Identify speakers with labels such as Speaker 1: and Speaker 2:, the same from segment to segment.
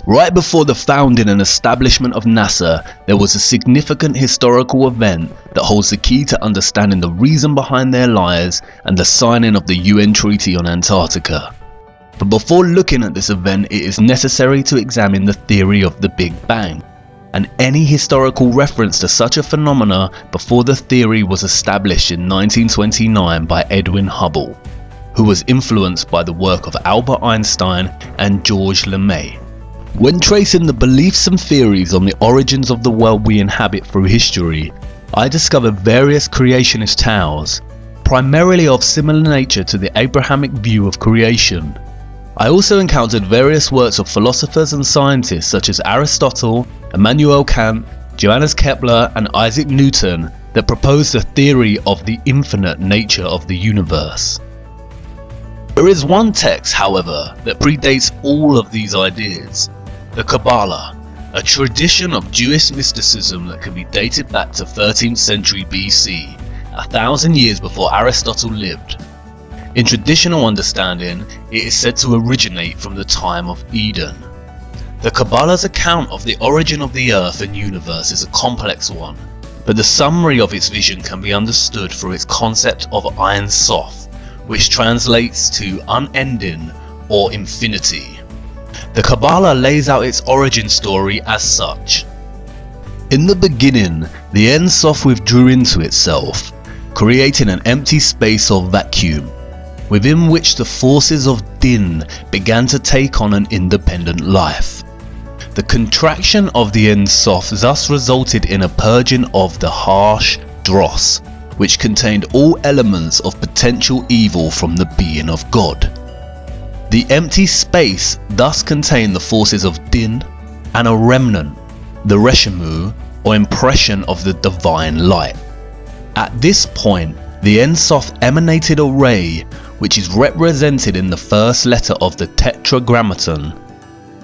Speaker 1: Right before the founding and establishment of NASA, there was a significant historical event that holds the key to understanding the reason behind their lies and the signing of the UN Treaty on Antarctica. But before looking at this event, it is necessary to examine the theory of the Big Bang, and any historical reference to such a phenomena before the theory was established in 1929 by Edwin Hubble, who was influenced by the work of Albert Einstein and Georges Lemay. When tracing the beliefs and theories on the origins of the world we inhabit through history, I discovered various creationist tales, primarily of similar nature to the Abrahamic view of creation. I also encountered various works of philosophers and scientists such as Aristotle, Immanuel Kant, Johannes Kepler and Isaac Newton that proposed a theory of the infinite nature of the universe. There is one text, however, that predates all of these ideas. The Kabbalah, a tradition of Jewish mysticism that can be dated back to 13th century BC, 1,000 years before Aristotle lived. In traditional understanding, it is said to originate from the time of Eden. The Kabbalah's account of the origin of the earth and universe is a complex one, but the summary of its vision can be understood through its concept of Ein Sof, which translates to unending or infinity. The Kabbalah lays out its origin story as such. In the beginning, the Ein Sof withdrew into itself, creating an empty space or vacuum, within which the forces of Din began to take on an independent life. The contraction of the Ein Sof thus resulted in a purging of the harsh Dross, which contained all elements of potential evil from the being of God. The empty space thus contained the forces of Din and a remnant, the Reshimu, or impression of the divine light. At this point, the Ein Sof emanated a ray, which is represented in the first letter of the Tetragrammaton.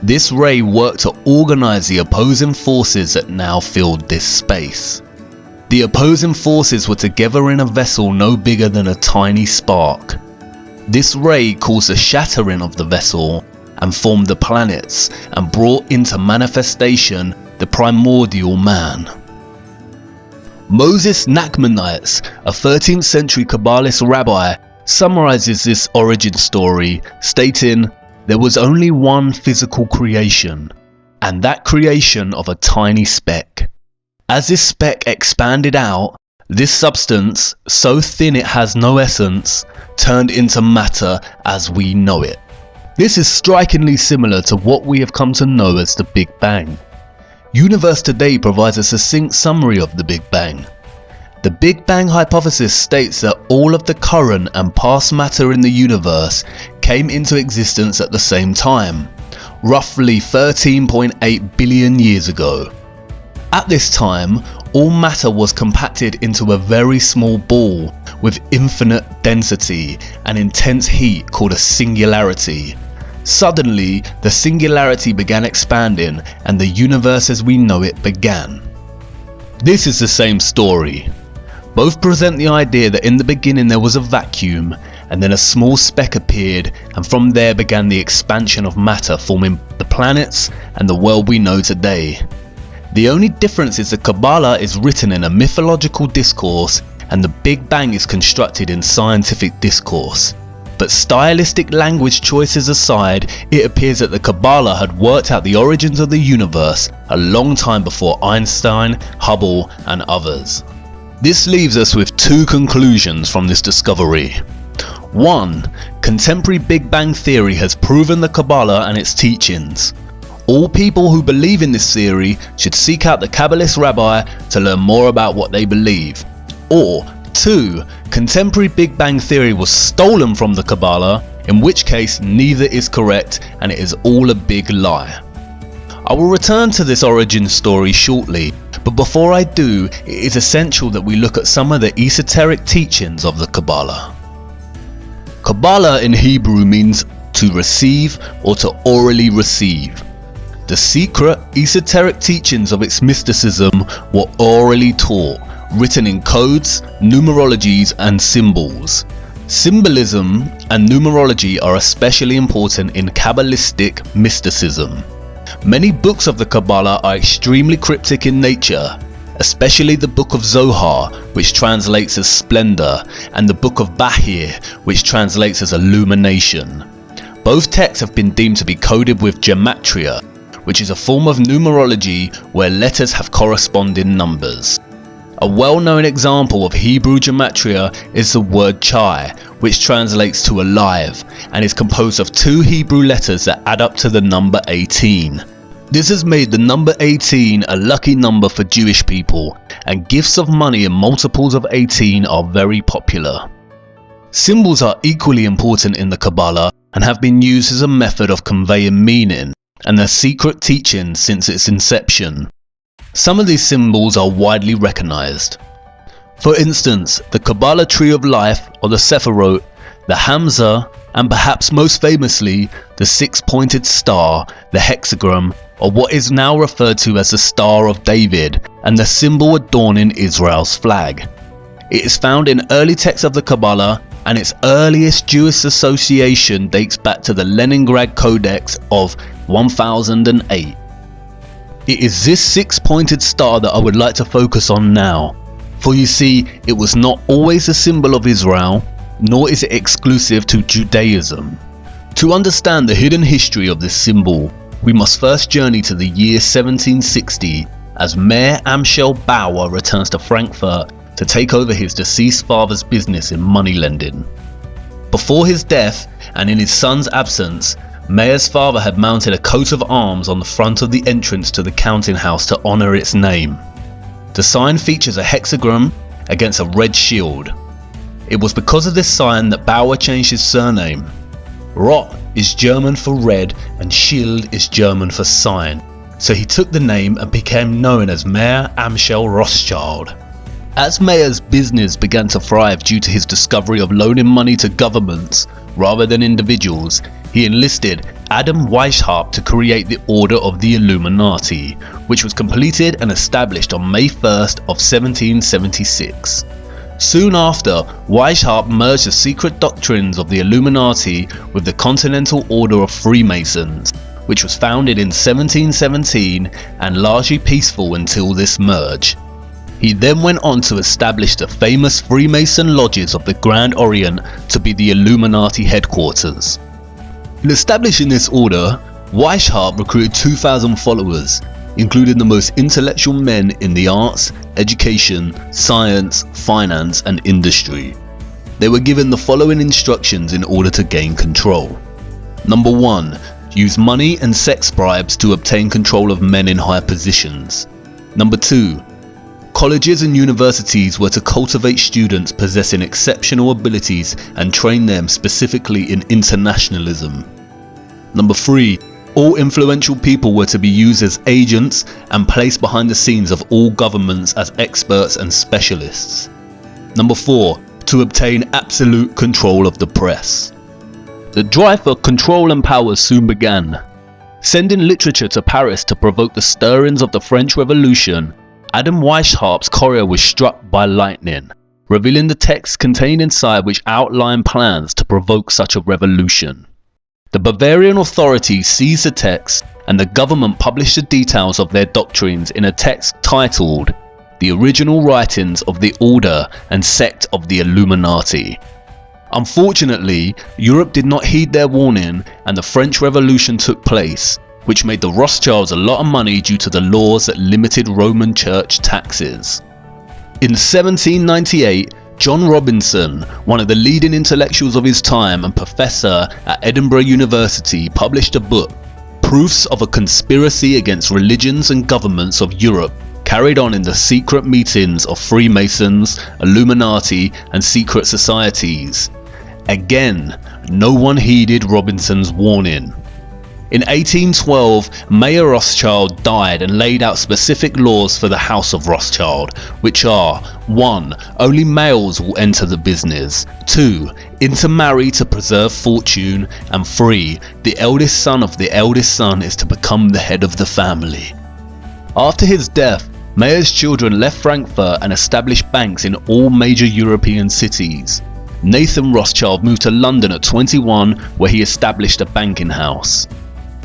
Speaker 1: This ray worked to organize the opposing forces that now filled this space. The opposing forces were together in a vessel no bigger than a tiny spark. This ray caused the shattering of the vessel and formed the planets and brought into manifestation the primordial man. Moses Nachmanides, a 13th century Kabbalist rabbi, summarizes this origin story, stating, "There was only one physical creation, and that creation of a tiny speck. As this speck expanded out, this substance, so thin it has no essence, turned into matter as we know it." This is strikingly similar to what we have come to know as the Big Bang. Universe Today provides a succinct summary of the Big Bang. The Big Bang hypothesis states that all of the current and past matter in the universe came into existence at the same time, roughly 13.8 billion years ago. At this time, all matter was compacted into a very small ball with infinite density and intense heat called a singularity. Suddenly, the singularity began expanding and the universe as we know it began. This is the same story. Both present the idea that in the beginning there was a vacuum and then a small speck appeared, and from there began the expansion of matter, forming the planets and the world we know today. The only difference is the Kabbalah is written in a mythological discourse and the Big Bang is constructed in scientific discourse. But stylistic language choices aside, it appears that the Kabbalah had worked out the origins of the universe a long time before Einstein, Hubble and others. This leaves us with two conclusions from this discovery. 1. Contemporary Big Bang theory has proven the Kabbalah and its teachings. All people who believe in this theory should seek out the Kabbalist rabbi to learn more about what they believe. Or 2. Contemporary Big Bang theory was stolen from the Kabbalah, in which case neither is correct and it is all a big lie. I will return to this origin story shortly, but before I do, it is essential that we look at some of the esoteric teachings of the Kabbalah. Kabbalah in Hebrew means to receive or to orally receive. The secret, esoteric teachings of its mysticism were orally taught, written in codes, numerologies and symbols. Symbolism and numerology are especially important in Kabbalistic mysticism. Many books of the Kabbalah are extremely cryptic in nature, especially the Book of Zohar, which translates as splendor, and the Book of Bahir, which translates as illumination. Both texts have been deemed to be coded with gematria, which is a form of numerology where letters have corresponding numbers. A well-known example of Hebrew gematria is the word chai, which translates to alive, and is composed of 2 Hebrew letters that add up to the number 18. This has made the number 18 a lucky number for Jewish people, and gifts of money in multiples of 18 are very popular. Symbols are equally important in the Kabbalah and have been used as a method of conveying meaning and their secret teachings since its inception. Some of these symbols are widely recognized. For instance, the Kabbalah Tree of Life, or the Sephirot, the Hamza, and perhaps most famously, the 6-pointed star, the hexagram, or what is now referred to as the Star of David, and the symbol adorning Israel's flag. It is found in early texts of the Kabbalah, and its earliest Jewish association dates back to the Leningrad Codex of 1008. It is this 6-pointed star that I would like to focus on now, for you see, it was not always a symbol of Israel, nor is it exclusive to Judaism. To understand the hidden history of this symbol, we must first journey to the year 1760 as Mayor Amschel Bauer returns to Frankfurt to take over his deceased father's business in money lending. Before his death and in his son's absence, Mayer's father had mounted a coat of arms on the front of the entrance to the counting house to honour its name. The sign features a hexagram against a red shield. It was because of this sign that Bauer changed his surname. Rot is German for red and Schild is German for sign, so he took the name and became known as Mayer Amschel Rothschild. As Mayer's business began to thrive due to his discovery of loaning money to governments rather than individuals, he enlisted Adam Weishaupt to create the Order of the Illuminati, which was completed and established on May 1st of 1776. Soon after, Weishaupt merged the secret doctrines of the Illuminati with the Continental Order of Freemasons, which was founded in 1717 and largely peaceful until this merge. He then went on to establish the famous Freemason lodges of the Grand Orient to be the Illuminati headquarters. In establishing this order, Weishaupt recruited 2,000 followers, including the most intellectual men in the arts, education, science, finance and industry. They were given the following instructions in order to gain control. Number 1. Use money and sex bribes to obtain control of men in high positions. Number 2. Colleges and universities were to cultivate students possessing exceptional abilities and train them specifically in internationalism. Number 3. All influential people were to be used as agents and placed behind the scenes of all governments as experts and specialists. Number 4. To obtain absolute control of the press. The drive for control and power soon began. Sending literature to Paris to provoke the stirrings of the French Revolution, Adam Weishaupt's courier was struck by lightning, revealing the text contained inside which outlined plans to provoke such a revolution. The Bavarian authorities seized the text and the government published the details of their doctrines in a text titled The Original Writings of the Order and Sect of the Illuminati. Unfortunately, Europe did not heed their warning and the French Revolution took place, which made the Rothschilds a lot of money due to the laws that limited Roman Church taxes. In 1798, John Robinson, one of the leading intellectuals of his time and professor at Edinburgh University, published a book, Proofs of a Conspiracy Against Religions and Governments of Europe, carried on in the secret meetings of Freemasons, Illuminati and secret societies. Again, no one heeded Robinson's warning. In 1812, Mayer Rothschild died and laid out specific laws for the House of Rothschild, which are 1. Only males will enter the business, 2. Intermarry to preserve fortune, and 3. The eldest son of the eldest son is to become the head of the family. After his death, Mayer's children left Frankfurt and established banks in all major European cities. Nathan Rothschild moved to London at 21, where he established a banking house.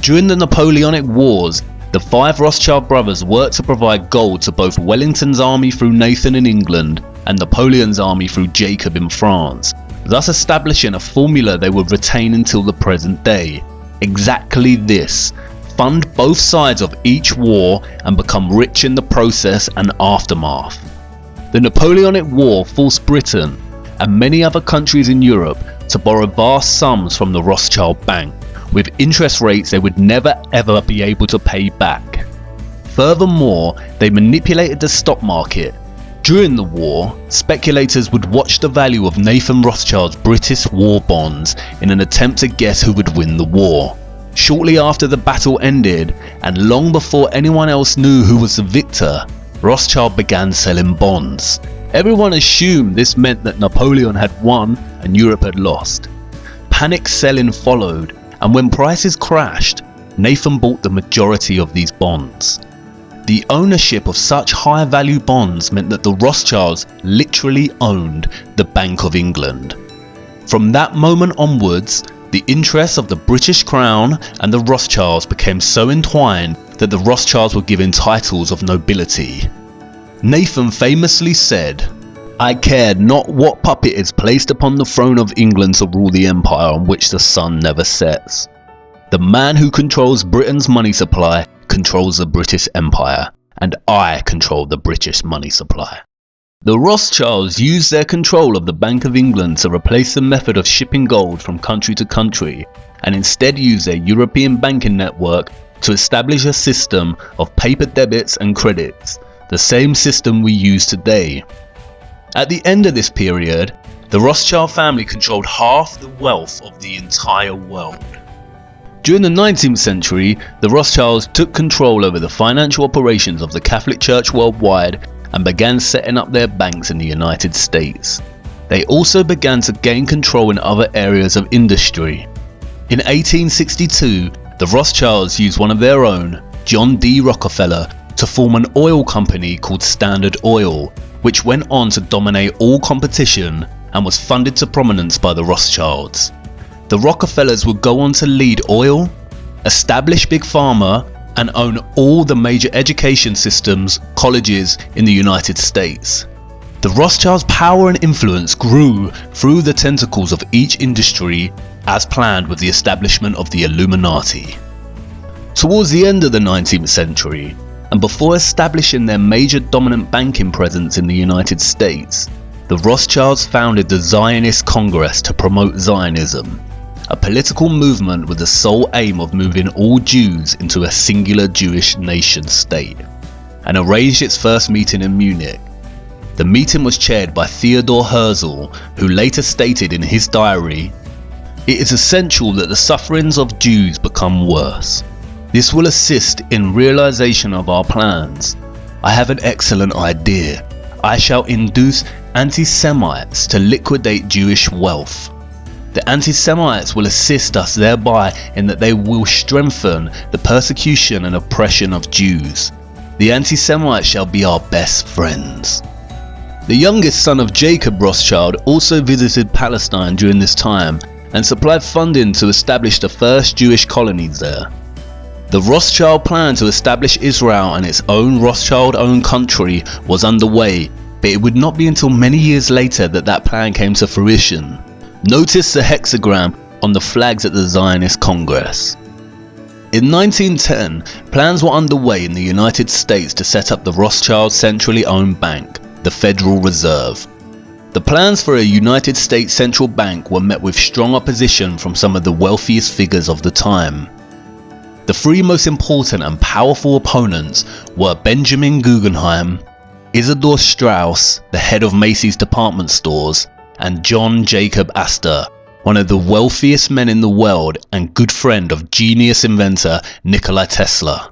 Speaker 1: During the Napoleonic Wars, the 5 Rothschild brothers worked to provide gold to both Wellington's army through Nathan in England and Napoleon's army through Jacob in France, thus establishing a formula they would retain until the present day. Exactly this: fund both sides of each war and become rich in the process and aftermath. The Napoleonic War forced Britain and many other countries in Europe to borrow vast sums from the Rothschild Bank, with interest rates they would never ever be able to pay back. Furthermore, they manipulated the stock market. During the war, speculators would watch the value of Nathan Rothschild's British war bonds in an attempt to guess who would win the war. Shortly after the battle ended, and long before anyone else knew who was the victor, Rothschild began selling bonds. Everyone assumed this meant that Napoleon had won and Europe had lost. Panic selling followed, and when prices crashed, Nathan bought the majority of these bonds. The ownership of such high value bonds meant that the Rothschilds literally owned the Bank of England. From that moment onwards, the interests of the British Crown and the Rothschilds became so entwined that the Rothschilds were given titles of nobility. Nathan famously said, "I cared not what puppet is placed upon the throne of England to rule the empire on which the sun never sets. The man who controls Britain's money supply controls the British Empire, and I control the British money supply." The Rothschilds used their control of the Bank of England to replace the method of shipping gold from country to country, and instead used their European banking network to establish a system of paper debits and credits, the same system we use today. At the end of this period, the Rothschild family controlled half the wealth of the entire world. During the 19th century, the Rothschilds took control over the financial operations of the Catholic Church worldwide and began setting up their banks in the United States. They also began to gain control in other areas of industry. In 1862, the Rothschilds used one of their own, John D. Rockefeller, to form an oil company called Standard Oil, which went on to dominate all competition and was funded to prominence by the Rothschilds. The Rockefellers would go on to lead oil, establish Big Pharma, and own all the major education systems, colleges in the United States. The Rothschilds' power and influence grew through the tentacles of each industry as planned with the establishment of the Illuminati. Towards the end of the 19th century, and before establishing their major dominant banking presence in the United States, the Rothschilds founded the Zionist Congress to promote Zionism, a political movement with the sole aim of moving all Jews into a singular Jewish nation state, and arranged its first meeting in Munich. The meeting was chaired by Theodor Herzl, who later stated in his diary, "It is essential that the sufferings of Jews become worse. This will assist in realization of our plans. I have an excellent idea. I shall induce anti-Semites to liquidate Jewish wealth. The anti-Semites will assist us thereby in that they will strengthen the persecution and oppression of Jews. The anti-Semites shall be our best friends." The youngest son of Jacob Rothschild also visited Palestine during this time and supplied funding to establish the first Jewish colonies there. The Rothschild plan to establish Israel and its own Rothschild-owned country was underway, but it would not be until many years later that that plan came to fruition. Notice the hexagram on the flags at the Zionist Congress. In 1910, plans were underway in the United States to set up the Rothschild centrally owned bank, the Federal Reserve. The plans for a United States central bank were met with strong opposition from some of the wealthiest figures of the time. The 3 most important and powerful opponents were Benjamin Guggenheim, Isidor Straus, the head of Macy's department stores, and John Jacob Astor, one of the wealthiest men in the world and good friend of genius inventor Nikola Tesla.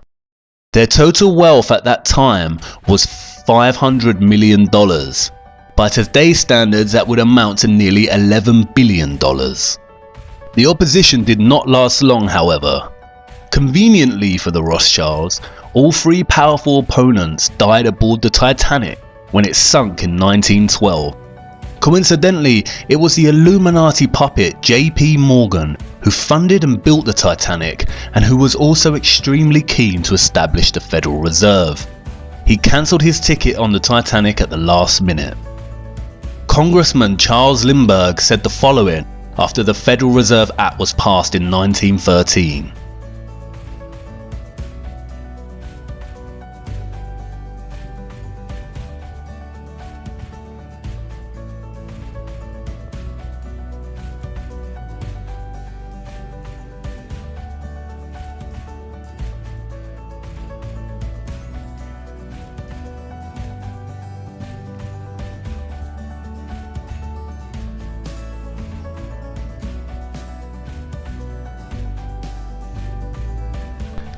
Speaker 1: Their total wealth at that time was $500 million. By today's standards, that would amount to nearly $11 billion. The opposition did not last long, however. Conveniently for the Rothschilds, all 3 powerful opponents died aboard the Titanic when it sunk in 1912. Coincidentally, it was the Illuminati puppet J.P. Morgan who funded and built the Titanic, and who was also extremely keen to establish the Federal Reserve. He cancelled his ticket on the Titanic at the last minute. Congressman Charles Lindbergh said the following after the Federal Reserve Act was passed in 1913.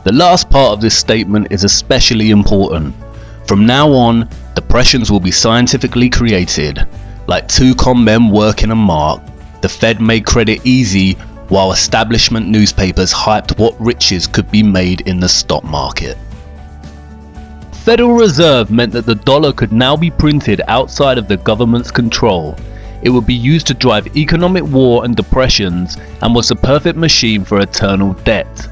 Speaker 1: The last part of this statement is especially important. From now on, depressions will be scientifically created. Like two con men working a mark, the Fed made credit easy while establishment newspapers hyped what riches could be made in the stock market. Federal Reserve meant that the dollar could now be printed outside of the government's control. It would be used to drive economic war and depressions, and was the perfect machine for eternal debt.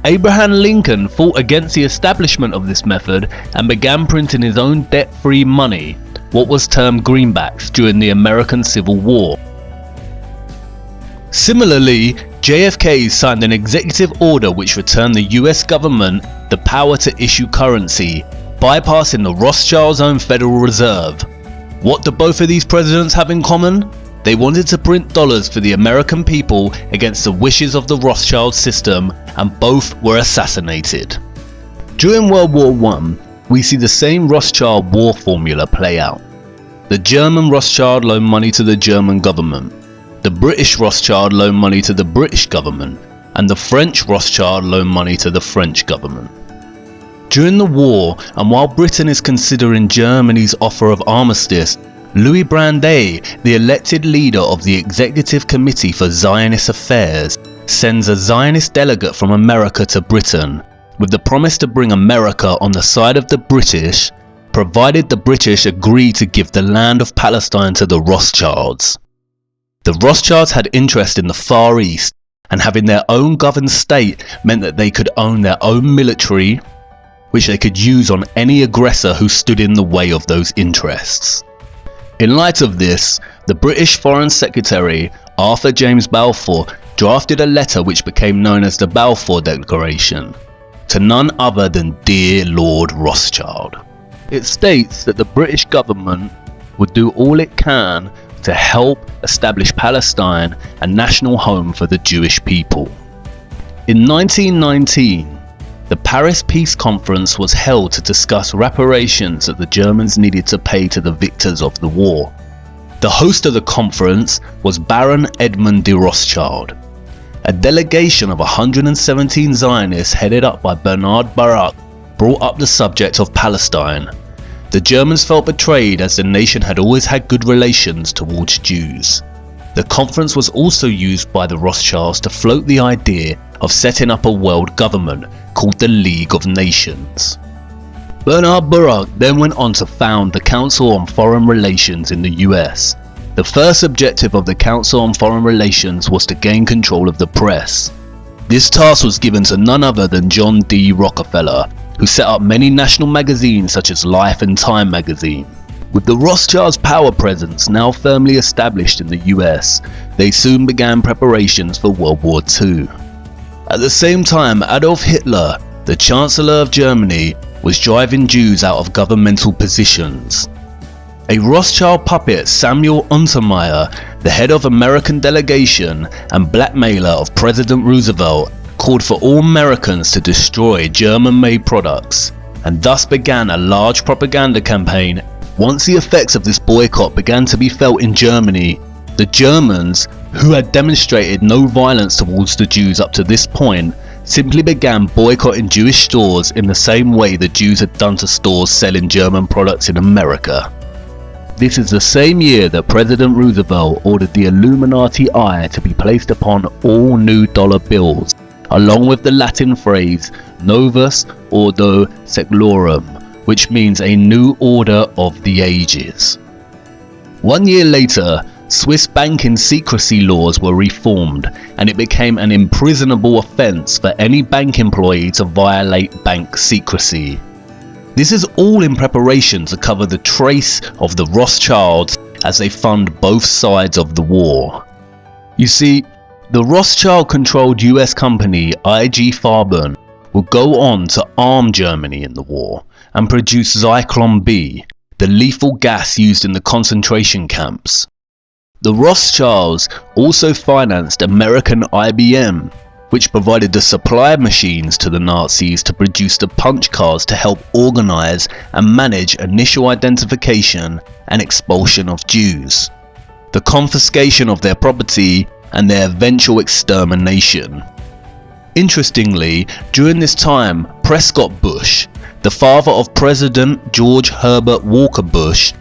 Speaker 1: Abraham Lincoln fought against the establishment of this method and began printing his own debt-free money, what was termed greenbacks, during the American Civil War. Similarly, JFK signed an executive order which returned the US government the power to issue currency, bypassing the Rothschilds' own Federal Reserve. What do both of these presidents have in common? They wanted to print dollars for the American people against the wishes of the Rothschild system, and both were assassinated. During World War I, we see the same Rothschild war formula play out. The German Rothschild loaned money to the German government, the British Rothschild loaned money to the British government, and the French Rothschild loaned money to the French government. During the war, and while Britain is considering Germany's offer of armistice, Louis Brandeis, the elected leader of the Executive Committee for Zionist Affairs, sends a Zionist delegate from America to Britain, with the promise to bring America on the side of the British, provided the British agree to give the land of Palestine to the Rothschilds. The Rothschilds had interest in the Far East, and having their own governed state meant that they could own their own military, which they could use on any aggressor who stood in the way of those interests. In light of this, the British Foreign Secretary, Arthur James Balfour, drafted a letter which became known as the Balfour Declaration, to none other than dear Lord Rothschild. It states that the British government would do all it can to help establish Palestine a national home for the Jewish people. In 1919, the Paris Peace Conference was held to discuss reparations that the Germans needed to pay to the victors of the war. The host of the conference was Baron Edmund de Rothschild. A delegation of 117 Zionists headed up by Bernard Baruch brought up the subject of Palestine. The Germans felt betrayed as the nation had always had good relations towards Jews. The conference was also used by the Rothschilds to float the idea of setting up a world government called the League of Nations. Bernard Baruch then went on to found the Council on Foreign Relations in the US. The first objective of the Council on Foreign Relations was to gain control of the press. This task was given to none other than John D. Rockefeller, who set up many national magazines such as Life and Time magazine. With the Rothschilds' power presence now firmly established in the US, they soon began preparations for World War II. At the same time, Adolf Hitler, the Chancellor of Germany, was driving Jews out of governmental positions. A Rothschild puppet, Samuel Untermyer, the head of American delegation and blackmailer of President Roosevelt, called for all Americans to destroy German-made products, and thus began a large propaganda campaign. Once the effects of this boycott began to be felt in Germany, the Germans, who had demonstrated no violence towards the Jews up to this point, simply began boycotting Jewish stores in the same way the Jews had done to stores selling German products in America. This is the same year that President Roosevelt ordered the Illuminati eye to be placed upon all new dollar bills, along with the Latin phrase Novus Ordo Seclorum, which means a new order of the ages. 1 year later, Swiss banking secrecy laws were reformed, and it became an imprisonable offence for any bank employee to violate bank secrecy. This is all in preparation to cover the trace of the Rothschilds as they fund both sides of the war. You see, the Rothschild-controlled US company IG Farben would go on to arm Germany in the war and produce Zyklon B, the lethal gas used in the concentration camps. The Rothschilds also financed American IBM, which provided the supply machines to the Nazis to produce the punch cards to help organize and manage initial identification and expulsion of Jews, the confiscation of their property, and their eventual extermination. Interestingly, during this time, Prescott Bush, the father of President George Herbert Walker Bush,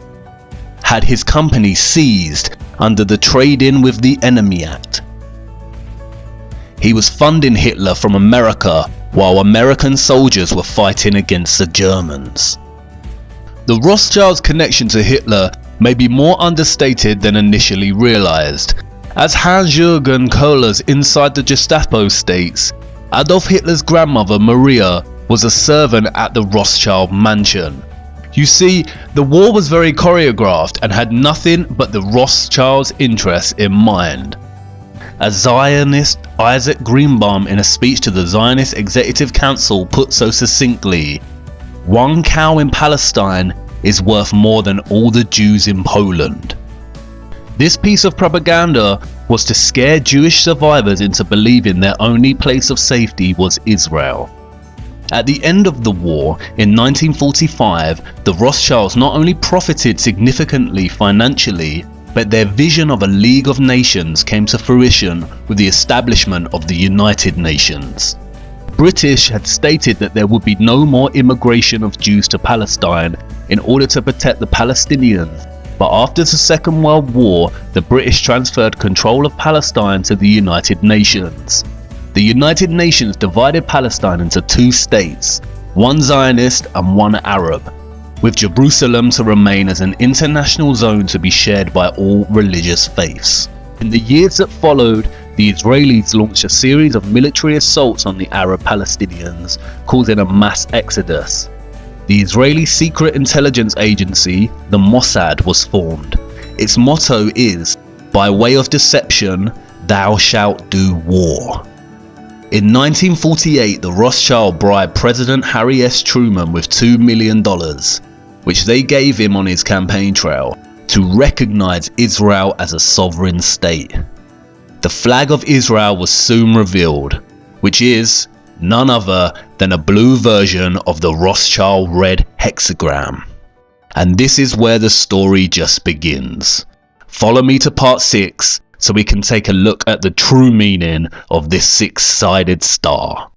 Speaker 1: had his company seized under the Trade-in with the Enemy Act. He was funding Hitler from America while American soldiers were fighting against the Germans. The Rothschilds' connection to Hitler may be more understated than initially realized. As Hans-Jürgen Kohler's Inside the Gestapo states, Adolf Hitler's grandmother Maria was a servant at the Rothschild mansion. You see, the war was very choreographed and had nothing but the Rothschilds' interests in mind. As Zionist Isaac Greenbaum in a speech to the Zionist Executive Council put so succinctly, "One cow in Palestine is worth more than all the Jews in Poland." This piece of propaganda was to scare Jewish survivors into believing their only place of safety was Israel. At the end of the war, in 1945, the Rothschilds not only profited significantly financially, but their vision of a League of Nations came to fruition with the establishment of the United Nations. British had stated that there would be no more immigration of Jews to Palestine in order to protect the Palestinians, but after the Second World War, the British transferred control of Palestine to the United Nations. The United Nations divided Palestine into two states, one Zionist and one Arab, with Jerusalem to remain as an international zone to be shared by all religious faiths. In the years that followed, the Israelis launched a series of military assaults on the Arab Palestinians, causing a mass exodus. The Israeli secret intelligence agency, the Mossad, was formed. Its motto is, "By way of deception, thou shalt do war." In 1948, the Rothschild bribed President Harry S. Truman with $2 million, which they gave him on his campaign trail, to recognize Israel as a sovereign state. The flag of Israel was soon revealed, which is none other than a blue version of the Rothschild red hexagram. And this is where the story just begins. Follow me to part 6 so we can take a look at the true meaning of this 6-sided star.